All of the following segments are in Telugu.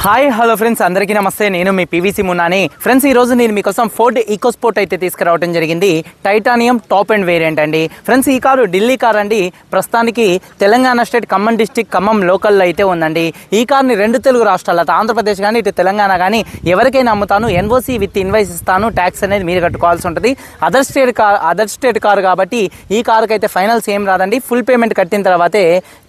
హాయ్ హలో ఫ్రెండ్స్, అందరికీ నమస్తే. నేను మీ పీవీసీ మున్నాని. ఫ్రెండ్స్, ఈరోజు నేను మీకోసం ఫోర్డ్ ఈకోస్పోర్ట్ అయితే తీసుకురావడం జరిగింది. టైటానియం టాప్ అండ్ వేరియంట్ అండి. ఫ్రెండ్స్, ఈ కారు ఢిల్లీ కార్ అండి. ప్రస్తుతానికి తెలంగాణ స్టేట్ ఖమ్మం డిస్టిక్ ఖమ్మం లోకల్లో అయితే ఉందండి. ఈ కార్ని రెండు తెలుగు రాష్ట్రాలు, అటు ఆంధ్రప్రదేశ్ కానీ ఇటు తెలంగాణ కానీ ఎవరికైనా అమ్ముతాను. ఎన్ఓసి విత్ ఇన్వాయిస్ ఇస్తాను. ట్యాక్స్ అనేది మీరు కట్టుకోవాల్సి ఉంటుంది. అదర్ స్టేట్ కారు కాబట్టి ఈ కారుకి అయితే ఫైనల్స్ ఏం రాదండి. ఫుల్ పేమెంట్ కట్టిన తర్వాతే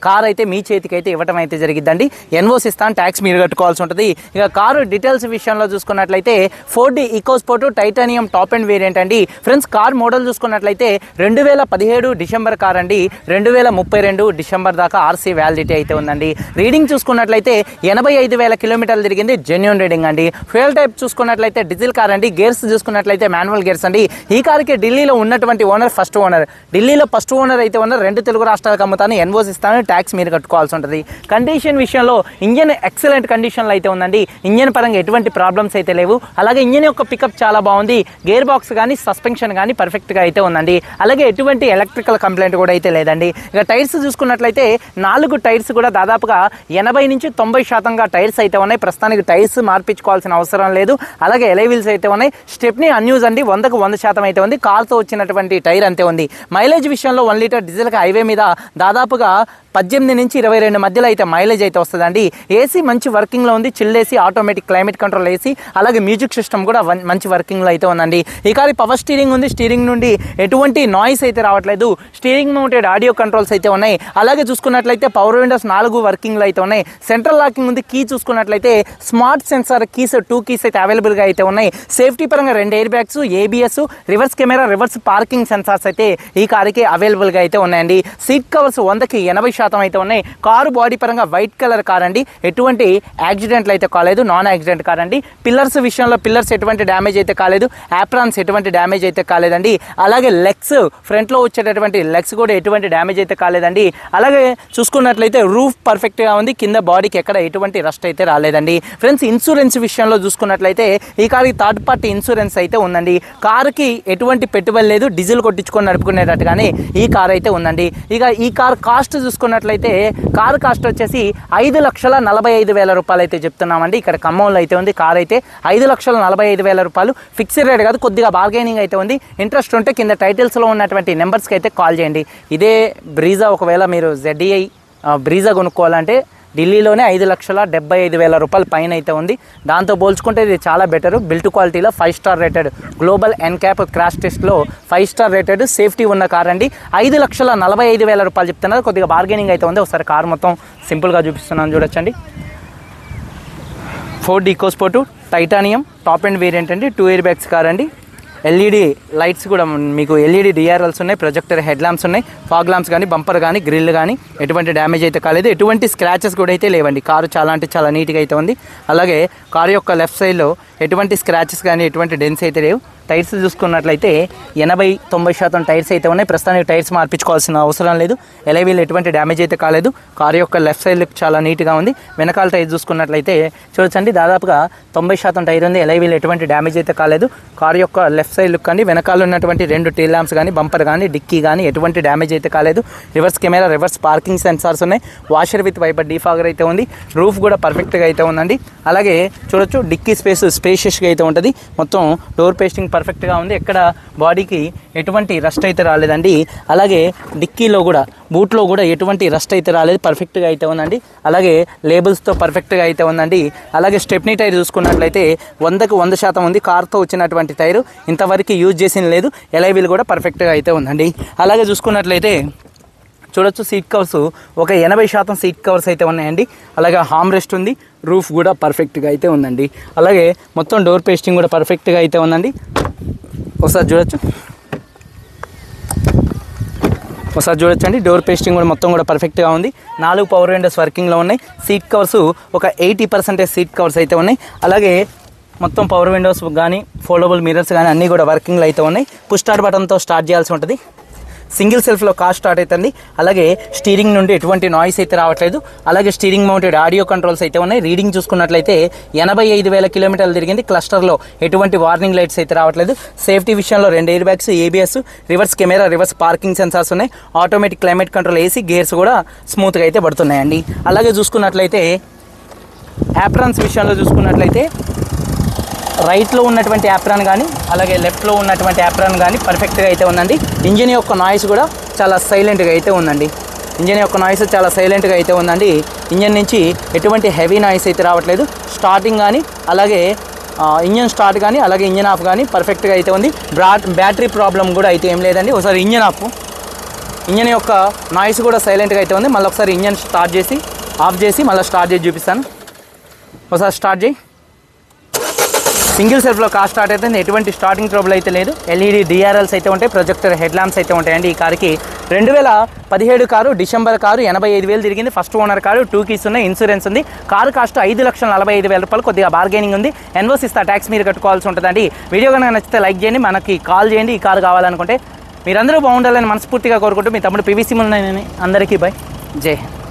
కార్ అయితే మీ చేతికి అయితే ఇవ్వడం అయితే జరిగిద్దండి. ఎన్ఓసి ఇస్తాను, ట్యాక్స్ మీరు కట్టుకోవాల్సి ఉంటుంది. ఇక కారు డీటెయిల్స్ విషయంలో చూసుకున్నట్లయితే Ford EcoSport titanium top and variant అండి. ఫ్రెండ్స్, కార్ మోడల్ చూసుకున్నట్లయితే 2017 డిసెంబర్ కార్ అండి. 2032 డిసెంబర్ దాకా ఆర్సీ వ్యాలిడిటీ అయితే ఉందండి. రీడింగ్ చూసుకున్నట్లయితే 85,000 కిలోమీటర్లు తిరిగింది. జెన్యూన్ రీడింగ్ అండి. ఫ్యూయల్ టైప్ చూసుకున్నట్లయితే డీజిల్ కార్ అండి. గేర్స్ చూసుకున్నట్లయితే మాన్యువల్ గేర్స్ అండి. ఈ కార్కి ఢిల్లీలో ఉన్నటువంటి ఓనర్ ఫస్ట్ ఓనర్. ఢిల్లీలో ఫస్ట్ ఓనర్ అయితే ఓనర్. రెండు తెలుగు రాష్ట్రాలకు అమ్ముతాను. ఎన్ఓసి ఇస్తాను, ట్యాక్స్ మీరు కట్టుకోవాల్సి ఉంటుంది. కండిషన్ విషయంలో ఇంజన్ ఎక్సలెంట్ కండిషన్లో అయితే ఉందండి. ఇంజన్ పరంగా ఎటువంటి ప్రాబ్లమ్స్ అయితే లేవు. అలాగే ఇంజన్ యొక్క పికప్ చాలా బాగుంది. గేర్ బాక్స్ కానీ సస్పెన్షన్ కానీ పర్ఫెక్ట్గా అయితే ఉందండి. అలాగే ఎటువంటి ఎలక్ట్రికల్ కంప్లైంట్ కూడా అయితే లేదండి. ఇక టైర్స్ చూసుకున్నట్లయితే 4 టైర్స్ కూడా దాదాపుగా 80 నుంచి 90% టైర్స్ అయితే ఉన్నాయి. ప్రస్తుతానికి టైర్స్ మార్పించుకోవాల్సిన అవసరం లేదు. అలాగే ఎలై వీల్స్ అయితే ఉన్నాయి. స్టెప్నీ అన్యూజ్ అండి. 100కు 100% అయితే ఉంది. కార్తో వచ్చినటువంటి టైర్ అంతే ఉంది. మైలేజ్ విషయంలో 1 లీటర్ డీజిల్కి హైవే మీద దాదాపుగా 18 నుంచి 22 మధ్యలో అయితే మైలేజ్ అయితే వస్తుందండి. ఏసీ మంచి వర్కింగ్లో ఉంది. Chill AC, automatic climate control AC, అలాగే మ్యూజిక్ సిస్టమ్ కూడా మంచి వర్కింగ్లో అయితే ఉందండి. ఈ కార్ పవర్ స్టీరింగ్ ఉంది. స్టీరింగ్ నుండి ఎటువంటి నాయిస్ అయితే రావట్లేదు. స్టీరింగ్ మౌంటెడ్ ఆడియో కంట్రోల్స్ అయితే ఉన్నాయి. అలాగే చూసుకున్నట్లయితే పవర్ విండోస్ 4 వర్కింగ్లో అయితే ఉన్నాయి. సెంట్రల్ లాకింగ్ ఉంది. కీ చూసుకున్నట్లయితే స్మార్ట్ సెన్సార్ కీస్ 2 కీస్ అయితే అవైలబుల్గా అయితే ఉన్నాయి. సేఫ్టీ పరంగా 2 air bags, ABS, reverse camera, reverse parking sensors అయితే ఈ కార్కి అవైలబుల్గా అయితే ఉన్నాయండి. సీట్ కవర్స్ 100కి 80% అయితే ఉన్నాయి. కారు బాడీ పరంగా వైట్ కలర్ కార్ అండి. ఎటువంటి యాక్సిడెంట్లు అయితే కాలేదు. నాన్ యాక్సిడెంట్ కార్ అండి. పిల్లర్స్ విషయంలో పిల్లర్స్ ఎటువంటి డ్యామేజ్ అయితే కాలేదు. యాప్రాన్స్ ఎటువంటి డ్యామేజ్ అయితే కాలేదండి. అలాగే లెగ్స్, ఫ్రంట్లో వచ్చేటటువంటి లెగ్స్ కూడా ఎటువంటి డ్యామేజ్ అయితే కాలేదండి. అలాగే చూసుకున్నట్లయితే రూఫ్ పర్ఫెక్ట్గా ఉంది. కింద బాడీకి ఎక్కడ ఎటువంటి రస్ట్ అయితే రాలేదండి. ఫ్రెండ్స్, ఇన్సూరెన్స్ విషయంలో చూసుకున్నట్లయితే ఈ కార్కి థర్డ్ పార్టీ ఇన్సూరెన్స్ అయితే ఉందండి. కారుకి ఎటువంటి పెట్టుబడి లేదు. డీజిల్ కొట్టించుకొని నడుపుకునేటట్టుగానే ఈ కార్ అయితే ఉందండి. ఇక ఈ కార్ కాస్ట్ చూసుకున్నట్లయితే కార్ కాస్ట్ వచ్చేసి 5,45,000 రూపాయలు అయితే చెప్తున్నామండి. ఇక్కడ ఖమ్మంలో అయితే ఉంది. కార్ అయితే 5,45,000 రూపాయలు. ఫిక్స్డ్ రేట్ కాదు, కొద్దిగా బార్గెనింగ్ అయితే ఉంది. ఇంట్రెస్ట్ ఉంటే కింద టైటిల్స్లో ఉన్నటువంటి నెంబర్స్కి అయితే కాల్ చేయండి. ఇదే బ్రీజా, ఒకవేళ మీరు ZDI బ్రీజా కొనుక్కోవాలంటే ఢిల్లీలోనే 5,75,000 రూపాయల పైన అయితే ఉంది. దాంతో పోల్చుకుంటే ఇది చాలా బెటర్. బిల్ట్ క్వాలిటీలో 5 star rated, global NCAP crash టెస్ట్లో 5 స్టార్ రేటెడ్ సేఫ్టీ ఉన్న కార్ అండి. 5,45,000 రూపాయలు చెప్తున్నారు. కొద్దిగా బార్గెనింగ్ అయితే ఉంది. ఒకసారి కార్ మొత్తం సింపుల్గా చూపిస్తున్నాను, చూడొచ్చండి. Ford EcoSport titanium top and variant అండి. 2 ఎయిర్ బ్యాగ్స్ కార్ అండి. ఎల్ఈడి లైట్స్ కూడా మీకు ఎల్ఈడి డిఆర్ఎల్స్ ఉన్నాయి. ప్రొజెక్టర్ హెడ్ ల్యాంప్స్ ఉన్నాయి. ఫాగ్ ల్యాంప్స్ కానీ, బంపర్ కానీ, గ్రిల్ కానీ ఎటువంటి డ్యామేజ్ అయితే కాలేదు. ఎటువంటి స్క్రాచెస్ కూడా అయితే లేవండి. కారు చాలా అంటే చాలా నీట్గా అయితే ఉంది. అలాగే కారు యొక్క లెఫ్ట్ సైడ్లో ఎటువంటి స్క్రాచెస్ కానీ ఎటువంటి డెన్స్ అయితే లేవు. టైర్స్ చూసుకున్నట్లయితే 80-90% టైర్స్ అయితే ఉన్నాయి. ప్రస్తుతానికి టైర్స్ మార్పించుకోవాల్సిన అవసరం లేదు. ఎలై వీల్ ఎటువంటి డ్యామేజ్ అయితే కాలేదు. కారు యొక్క లెఫ్ట్ సైడ్ లుక్ చాలా నీట్గా ఉంది. వెనకాల టైర్ చూసుకున్నట్లయితే చూడొచ్చండి, దాదాపుగా 90% టైర్ ఉంది. ఎలై వీల్ ఎటువంటి డ్యామేజ్ అయితే కాలేదు. కారు యొక్క లెఫ్ట్ సైడ్ లుక్ అండి. వెనకాల ఉన్నటువంటి 2 టైల్ ల్యాంప్స్ కానీ, బంపర్ కానీ, డిక్కీ కానీ ఎటువంటి డ్యామేజ్ అయితే కాలేదు. Reverse camera, reverse parking sensors ఉన్నాయి. వాషర్ విత్ వైపర్ డీఫాగర్ అయితే ఉంది. రూఫ్ కూడా పర్ఫెక్ట్గా అయితే ఉందండి. అలాగే చూడొచ్చు, డిక్కీ స్పేషియస్గా అయితే ఉంటుంది. మొత్తం డోర్ పేస్టింగ్ పర్ఫెక్ట్గా ఉంది. ఎక్కడ బాడీకి ఎటువంటి రస్ట్ అయితే రాలేదండి. అలాగే డిక్కీలో కూడా, బూట్లో కూడా ఎటువంటి రస్ట్ అయితే రాలేదు. పర్ఫెక్ట్గా అయితే ఉందండి. అలాగే లేబుల్స్తో పర్ఫెక్ట్గా అయితే ఉందండి. అలాగే స్టెప్నీ టైర్ చూసుకున్నట్లయితే 100కు 100% ఉంది. కార్తో వచ్చినటువంటి టైరు ఇంతవరకు యూజ్ చేసిన లేదు. ఎలై వీల్ కూడా పర్ఫెక్ట్గా అయితే ఉందండి. అలాగే చూసుకున్నట్లయితే చూడొచ్చు, సీట్ కవర్స్ ఒక 80% సీట్ కవర్స్ అయితే ఉన్నాయండి. అలాగే హామ్ రెస్ట్ ఉంది. రూఫ్ కూడా పర్ఫెక్ట్గా అయితే ఉందండి. అలాగే మొత్తం డోర్ పేస్టింగ్ కూడా పర్ఫెక్ట్గా అయితే ఉందండి. ఒకసారి చూడొచ్చండి. డోర్ పేస్టింగ్ కూడా మొత్తం కూడా పర్ఫెక్ట్గా ఉంది. 4 పవర్ విండోస్ వర్కింగ్లో ఉన్నాయి. సీట్ కవర్స్ ఒక 80% సీట్ కవర్స్ అయితే ఉన్నాయి. అలాగే మొత్తం పవర్ విండోస్ కానీ, ఫోల్డబుల్ మిర్రర్స్ కానీ అన్నీ కూడా వర్కింగ్లో అయితే ఉన్నాయి. పుష్ స్టార్ట్ బటన్తో స్టార్ట్ చేయాల్సి ఉంటుంది. సింగిల్ సెల్ఫ్లో కార్ స్టార్ట్ అవుతుంది. అలాగే స్టీరింగ్ నుండి ఎటువంటి నాయిస్ అయితే రావట్లేదు. అలాగే స్టీరింగ్ మౌంటెడ్ ఆడియో కంట్రోల్స్ అయితే ఉన్నాయి. రీడింగ్ చూసుకున్నట్లయితే 85,000 కిలోమీటర్లు తిరిగింది. క్లస్టర్లో ఎటువంటి వార్నింగ్ లైట్స్ అయితే రావట్లేదు. సేఫ్టీ విషయంలో 2 air bags, ABS, reverse camera, reverse parking sensors ఉన్నాయి. Automatic climate control AC, gears కూడా స్మూత్గా అయితే పడుతున్నాయండి. అలాగే చూసుకున్నట్లయితే యాప్రాన్స్ విషయంలో చూసుకున్నట్లయితే రైట్లో ఉన్నటువంటి యాప్రాన్ కానీ అలాగే లెఫ్ట్లో ఉన్నటువంటి యాప్రాన్ కానీ పర్ఫెక్ట్గా అయితే ఉందండి. ఇంజిన్ యొక్క నాయిస్ కూడా చాలా సైలెంట్గా అయితే ఉందండి. ఇంజిన్ యొక్క నాయిస్ చాలా సైలెంట్గా అయితే ఉందండి. ఇంజిన్ నుంచి ఎటువంటి హెవీ నాయిస్ అయితే రావట్లేదు. స్టార్టింగ్ కానీ అలాగే ఇంజిన్ స్టార్ట్ కానీ అలాగే ఇంజిన్ ఆఫ్ కానీ పర్ఫెక్ట్గా అయితే ఉంది. బ్యాటరీ ప్రాబ్లం కూడా అయితే ఏం లేదండి. ఒకసారి ఇంజిన్ ఇంజిన్ యొక్క నాయిస్ కూడా సైలెంట్గా అయితే ఉంది. మళ్ళీ ఒకసారి ఇంజిన్ స్టార్ట్ చేసి ఆఫ్ చేసి మళ్ళీ స్టార్ట్ చేసి చూపిస్తాను. ఒకసారి స్టార్ట్ చేయి. సింగిల్ సెల్ఫ్లో కార్ స్టార్ట్ అయితే ఎటువంటి స్టార్టింగ్ ట్రబుల్ అయితే లేదు. ఎల్ఈడి డిఆర్ఎల్స్ అయితే ఉంటాయి. ప్రొజెక్టర్ హెడ్ ల్యాంప్స్ అయితే ఉంటాయండి. ఈ కార్కి 2017 కారు, డిసెంబర్ కారు, 85,000 తిరిగింది. ఫస్ట్ ఓనర్ కారు, 2 keys ఉన్నాయి, ఇన్సూరెన్స్ ఉంది. కారు కాస్ట్ 5,45,000 రూపాయలు. కొద్దిగా బార్గెనింగ్ ఉంది. ఎన్ఓసి ఇస్తా, ట్యాక్స్ మీరు కట్టుకోవాల్సి ఉంటుందండి. వీడియో కనుక నచ్చితే లైక్ చేయండి, మనకి కాల్ చేయండి. ఈ కారు కావాలనుకుంటే మీరందరూ బాగుండాలని మనస్ఫూర్తిగా కోరుకుంటూ మీ తమ్ముడు పీవీసీ మున్నాని. అందరికీ బై, జై హింద్.